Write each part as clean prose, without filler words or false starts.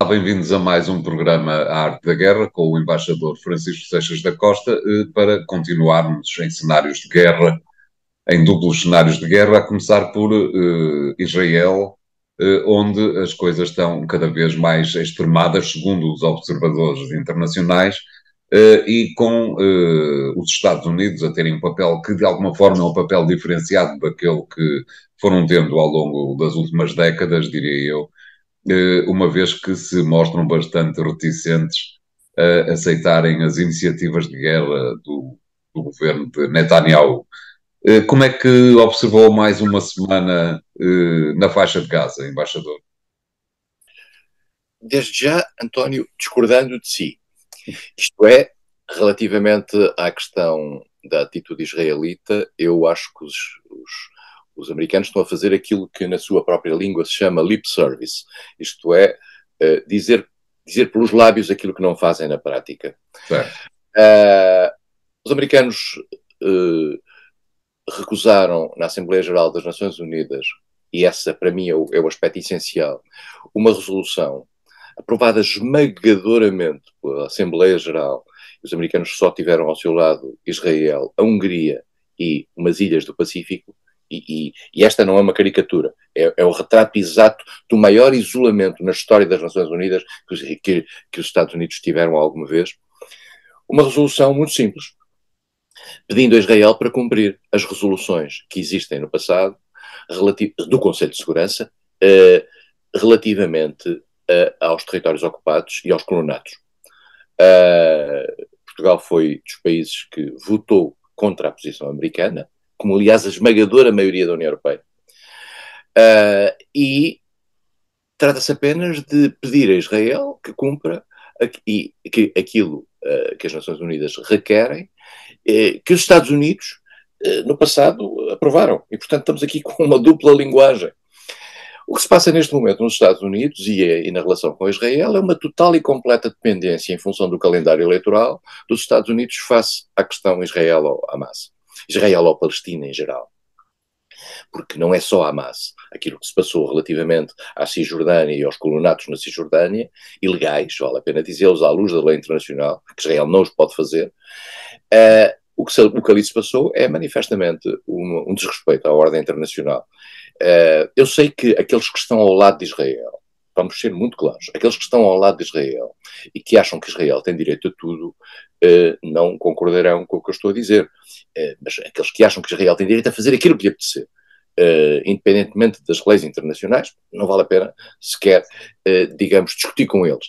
bem-vindos a mais um programa A Arte da Guerra com o embaixador Francisco Seixas da Costa para continuarmos em cenários de guerra, em duplos cenários de guerra, a começar por Israel, onde as coisas estão cada vez mais extremadas, segundo os observadores internacionais, e com os Estados Unidos a terem um papel que, de alguma forma, é um papel diferenciado daquele que foram tendo ao longo das últimas décadas, diria eu, uma vez que se mostram bastante reticentes a aceitarem as iniciativas de guerra do governo de Netanyahu. Como é que observou mais uma semana na faixa de Gaza, embaixador? Desde já, António, discordando de si. Isto é, relativamente à questão da atitude israelita, eu acho que os americanos estão a fazer aquilo que na sua própria língua se chama lip service. Isto é, dizer pelos lábios aquilo que não fazem na prática. Certo. Os americanos recusaram na Assembleia Geral das Nações Unidas, e essa para mim é o aspecto essencial, uma resolução aprovada esmagadoramente pela Assembleia Geral. Os americanos só tiveram ao seu lado Israel, a Hungria e umas ilhas do Pacífico, e esta não é uma caricatura, é o retrato exato do maior isolamento na história das Nações Unidas que os Estados Unidos tiveram alguma vez. Uma resolução muito simples, pedindo a Israel para cumprir as resoluções que existem no passado do Conselho de Segurança relativamente aos territórios ocupados e aos colonatos. Portugal foi dos países que votou contra a posição americana, como aliás a esmagadora maioria da União Europeia. E trata-se apenas de pedir a Israel que cumpra que aquilo que as Nações Unidas requerem, que os Estados Unidos no passado aprovaram. E, portanto, estamos aqui com uma dupla linguagem. O que se passa neste momento nos Estados Unidos e na relação com Israel é uma total e completa dependência em função do calendário eleitoral dos Estados Unidos face à questão Israel-Hamas. Israel-Palestina em geral. Porque não é só a Hamas. Aquilo que se passou relativamente à Cisjordânia e aos colonatos na Cisjordânia, ilegais, vale a pena dizê-los, à luz da lei internacional, que Israel não os pode fazer, o que ali se passou é manifestamente um desrespeito à ordem internacional. Eu sei que aqueles que estão ao lado de Israel, vamos ser muito claros, aqueles que estão ao lado de Israel e que acham que Israel tem direito a tudo, não concordarão com o que eu estou a dizer. Mas aqueles que acham que Israel tem direito a fazer aquilo que lhe apetecer, independentemente das leis internacionais, não vale a pena sequer, digamos, discutir com eles.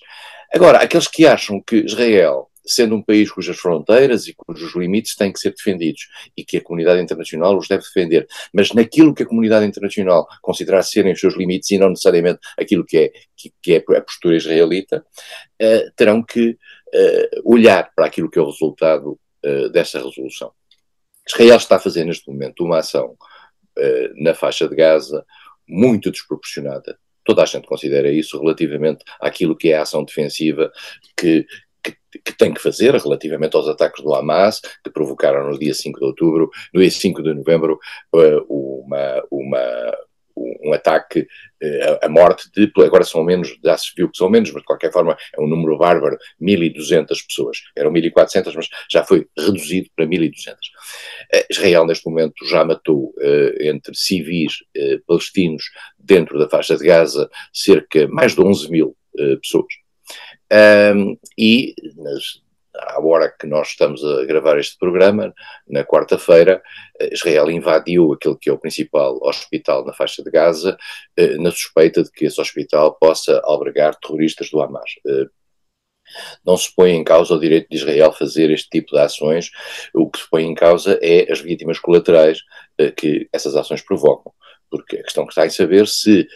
Agora, aqueles que acham que Israel, sendo um país cujas fronteiras e cujos limites têm que ser defendidos e que a comunidade internacional os deve defender, mas naquilo que a comunidade internacional considerar serem os seus limites e não necessariamente aquilo que é a postura israelita, terão que olhar para aquilo que é o resultado dessa resolução. Israel está a fazer neste momento uma ação na faixa de Gaza muito desproporcionada. Toda a gente considera isso relativamente àquilo que é a ação defensiva que tem que fazer relativamente aos ataques do Hamas, que provocaram no dia 5 de outubro, no dia 5 de novembro, um ataque, a morte de, agora são menos, já se viu que são menos, mas de qualquer forma é um número bárbaro, 1.200 pessoas. Eram 1.400, mas já foi reduzido para 1.200. Israel, neste momento, já matou entre civis palestinos dentro da faixa de Gaza mais de 11.000 pessoas. À hora que nós estamos a gravar este programa, na quarta-feira, Israel invadiu aquele que é o principal hospital na faixa de Gaza, na suspeita de que esse hospital possa albergar terroristas do Hamas. Não se põe em causa o direito de Israel fazer este tipo de ações, o que se põe em causa é as vítimas colaterais que essas ações provocam, porque a questão que está em saber se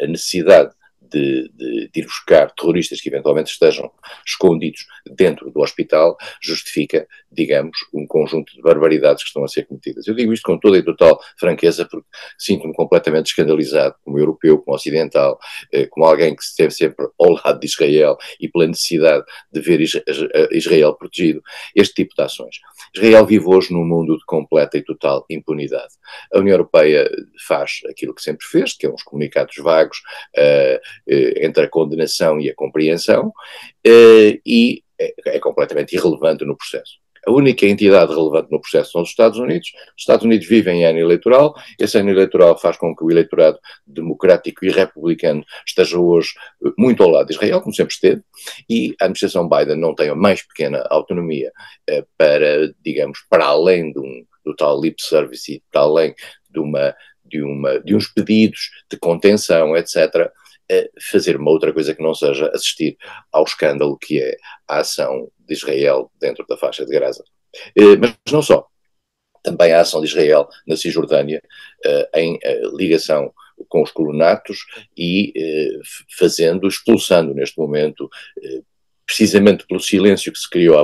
a necessidade de ir buscar terroristas que eventualmente estejam escondidos dentro do hospital justifica digamos, um conjunto de barbaridades que estão a ser cometidas. Eu digo isto com toda e total franqueza, porque sinto-me completamente escandalizado, como europeu, como ocidental, como alguém que esteve sempre ao lado de Israel e pela necessidade de ver Israel protegido, este tipo de ações. Israel vive hoje num mundo de completa e total impunidade. A União Europeia faz aquilo que sempre fez, que é uns comunicados vagos entre a condenação e a compreensão, e é completamente irrelevante no processo. A única entidade relevante no processo são os Estados Unidos. Os Estados Unidos vivem em ano eleitoral. Esse ano eleitoral faz com que o eleitorado democrático e republicano esteja hoje muito ao lado de Israel, como sempre esteve, e a administração Biden não tem a mais pequena autonomia para, digamos, para além do tal lip service e para além de uns pedidos de contenção, etc., fazer uma outra coisa que não seja assistir ao escândalo que é a ação de Israel dentro da faixa de Gaza. Mas não só. Também a ação de Israel na Cisjordânia, em ligação com os colonatos e expulsando neste momento, precisamente pelo silêncio que se criou à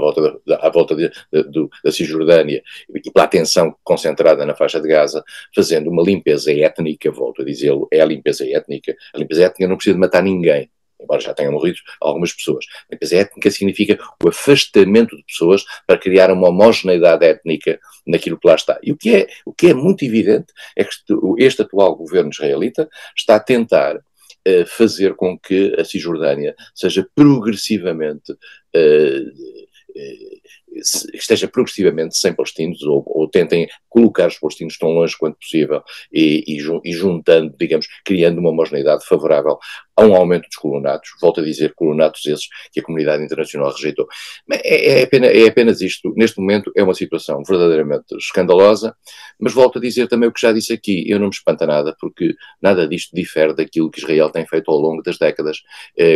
volta da Cisjordânia e pela atenção concentrada na faixa de Gaza, fazendo uma limpeza étnica, volto a dizê-lo, é a limpeza étnica. A limpeza étnica não precisa de matar ninguém, embora já tenham morrido algumas pessoas. A limpeza étnica significa o afastamento de pessoas para criar uma homogeneidade étnica naquilo que lá está. E o que é muito evidente é que este atual governo israelita está a tentar fazer com que a Cisjordânia seja progressivamente esteja progressivamente sem palestinos, ou tentem colocar os palestinos tão longe quanto possível e juntando, digamos, criando uma homogeneidade favorável a um aumento dos colonatos. Volto a dizer, colonatos esses que a comunidade internacional rejeitou. É apenas isto. Neste momento é uma situação verdadeiramente escandalosa, mas volto a dizer também o que já disse aqui. Eu não me espanta nada, porque nada disto difere daquilo que Israel tem feito ao longo das décadas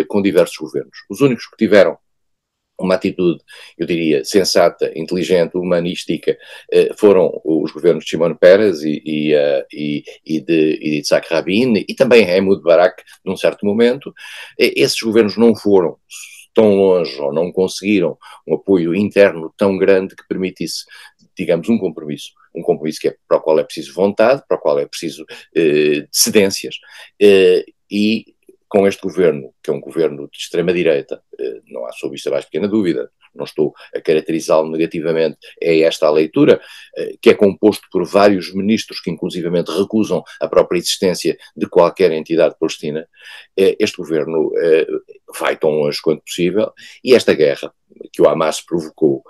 com diversos governos. Os únicos que tiveram uma atitude, eu diria, sensata, inteligente, humanística, foram os governos de Shimon Peres e de Yitzhak Rabin, e também Ehud Barak, num certo momento. Esses governos não foram tão longe, ou não conseguiram um apoio interno tão grande que permitisse, digamos, um compromisso para o qual é preciso vontade, para o qual é preciso cedências, e com este governo, que é um governo de extrema-direita, não há sobre isto a mais pequena dúvida, não estou a caracterizá-lo negativamente, é esta a leitura, que é composto por vários ministros que inclusivamente recusam a própria existência de qualquer entidade palestina. Este governo vai tão longe quanto possível, e esta guerra que o Hamas provocou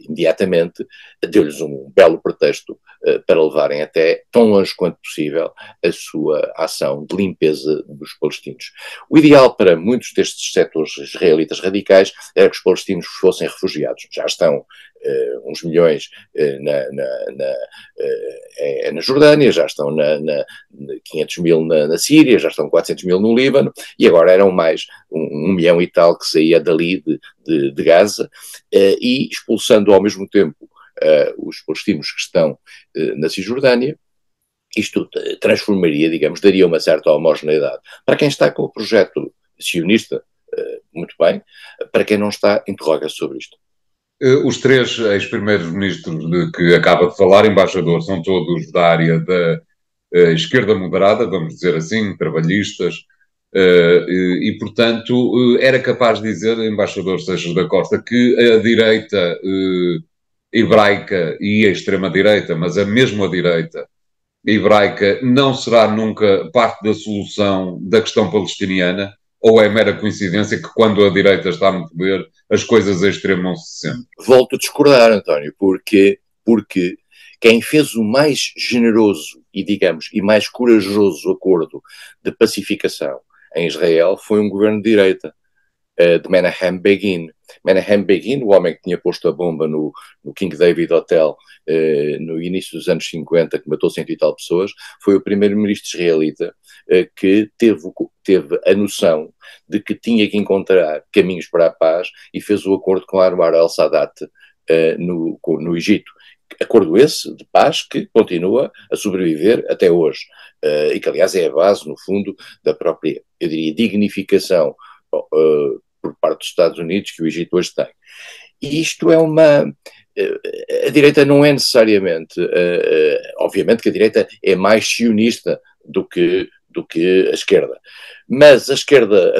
imediatamente, deu-lhes um belo pretexto para levarem até tão longe quanto possível a sua ação de limpeza dos palestinos. O ideal para muitos destes setores israelitas radicais era que os palestinos fossem refugiados. Já estão uns milhões na Jordânia, já estão 500 mil na Síria, já estão 400 mil no Líbano, e agora eram mais um milhão e tal que saía dali de Gaza, e expulsando ao mesmo tempo os palestinos que estão na Cisjordânia. Isto transformaria, digamos, daria uma certa homogeneidade. Para quem está com o projeto sionista, muito bem. Para quem não está, interroga-se sobre isto. Os três ex-primeiros-ministros de que acaba de falar, embaixador, são todos da área da esquerda moderada, vamos dizer assim, trabalhistas, e, portanto, era capaz de dizer, embaixador Seixas da Costa, que a direita hebraica e a extrema-direita, mas a mesma direita hebraica, não será nunca parte da solução da questão palestiniana? Ou é mera coincidência que quando a direita está no poder as coisas extremam-se sempre? Volto a discordar, António, porque quem fez o mais generoso e, digamos, e mais corajoso acordo de pacificação em Israel foi um governo de direita, de Menahem Begin. Menahem Begin, o homem que tinha posto a bomba no King David Hotel no início dos anos 50, que matou 100 e tal pessoas, foi o primeiro-ministro israelita que teve a noção de que tinha que encontrar caminhos para a paz e fez o acordo com Anwar al-Sadat no Egito. Acordo esse de paz que continua a sobreviver até hoje e que, aliás, é a base, no fundo, da própria, eu diria, dignificação por parte dos Estados Unidos que o Egito hoje tem. E isto é a direita não é necessariamente, obviamente que a direita é mais sionista do que a esquerda. Mas a esquerda,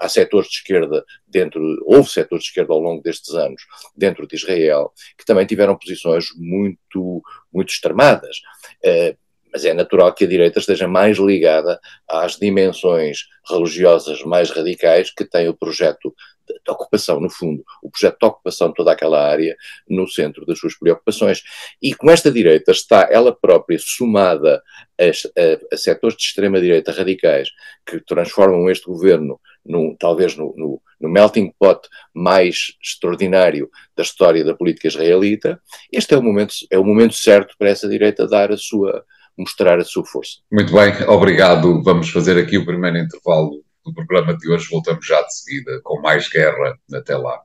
há setores de esquerda houve setores de esquerda ao longo destes anos, dentro de Israel, que também tiveram posições muito, muito extremadas. Mas é natural que a direita esteja mais ligada às dimensões religiosas mais radicais que tem o projeto de ocupação, no fundo, o projeto de ocupação de toda aquela área no centro das suas preocupações. E como esta direita está ela própria somada a setores de extrema-direita radicais que transformam este governo talvez no melting pot mais extraordinário da história da política israelita, este é o momento certo para essa direita mostrar a sua força. Muito bem, obrigado. Vamos fazer aqui o primeiro intervalo do programa de hoje. Voltamos já de seguida com mais guerra. Até lá.